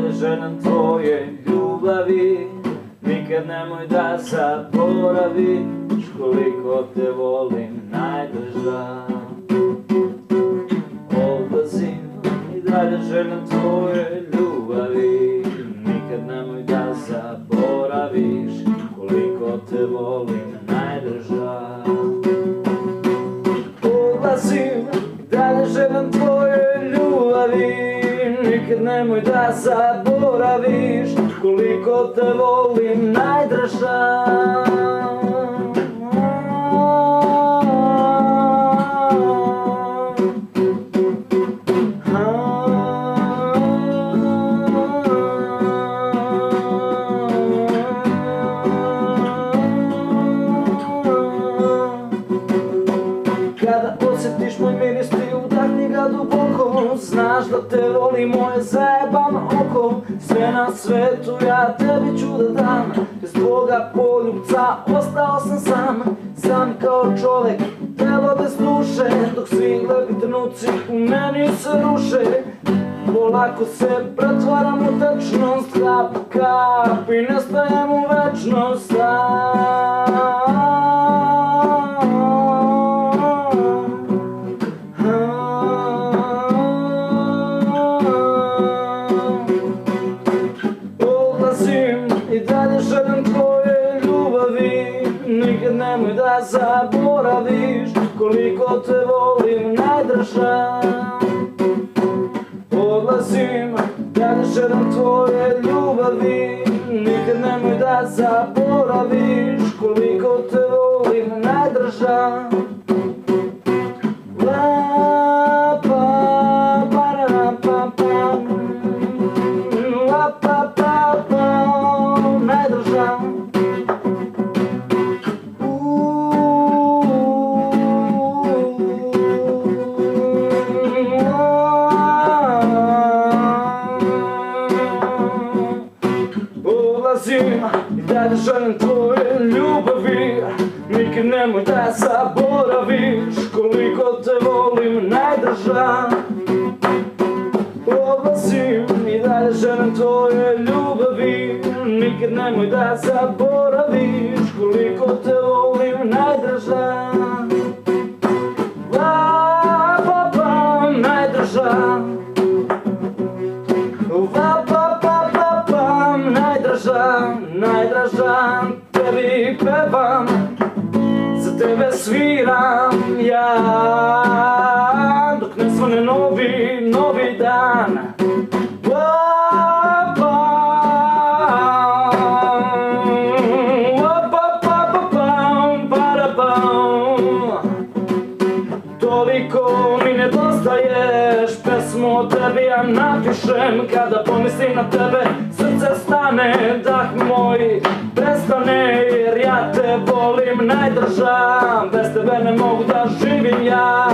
dalje želim tvoje ljubavi. Nikad nemoj da zaboraviš koliko te volim najdrža. Odlazim i dalje želim tvoje ljubavi. Nikad nemoj da zaboraviš koliko te volim najdrža. Odlazim i dalje želim tvoje ljubavi. Nikad nemoj da zaboraviš koliko te volim najdrža. Kada osjetiš moj miris ti udahni ga duboko. Znaš da te voli moje zajebano oko. Sve na svetu ja tebi ću da dam. Bez tvoga poljubca ostao sam sam. Sam kao čovek, telo bez duše. Dok svi lepi trenuci u meni se ruše. Polako se pretvaram u tečnost. Kap kap i nestajem u večnost. I dalje želim tvoje ljubavi. Nikad nemoj da zaboraviš koliko te volim najdrža. Odlazim, dalje želim tvoje ljubavi. Nikad nemoj da zaboraviš koliko te volim najdrža. Odlazim i dalje želim tvoje ljubavi. Nikad nemoj da zaboraviš koliko te volim najdrža. Odlazim i dalje želim tvoje ljubavi. Nikad nemoj da zaboraviš koliko te volim najdrža. Najdrža. Najdraža, tebi pevam, za tebe sviram ja, dok ne svane novi dan. Toliko mi nedostaješ, pesmu o tebi ja napišem. Kada pomislim na tebe, srce stane, dah moj prestane. Jer ja te volim najdrža, bez tebe ne mogu da živim ja.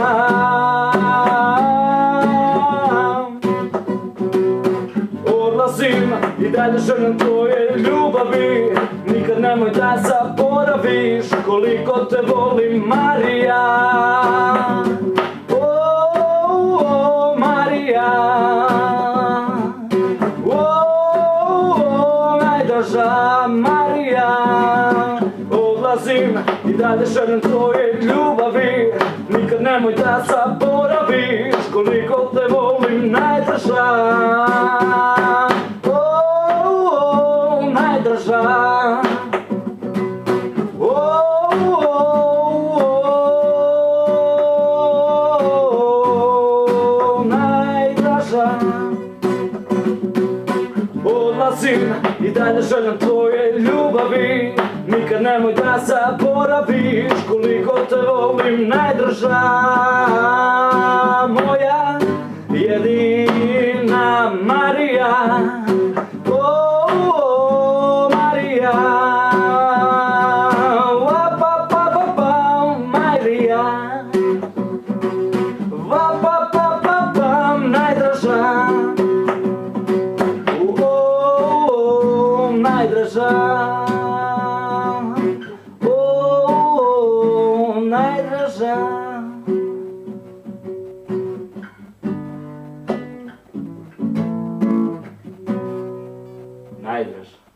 Odlazim i dalje želim tvoje ljubavi. Nikad nemoj da zaboraviš koliko te volim Marija. Najdraža Marija. Odlazim i dalje želim tvoje ljubavi. Nikad nemoj da zaboraviš koliko te volim najdraža. Najdraža. Odlazim i dalje želim tvoje ljubavi. Nikad nemoj da zaboraviš koliko te volim najdrža. Moja jedina Marija. Marija. Najdraža. Najdraža. Najdraža. najdraža.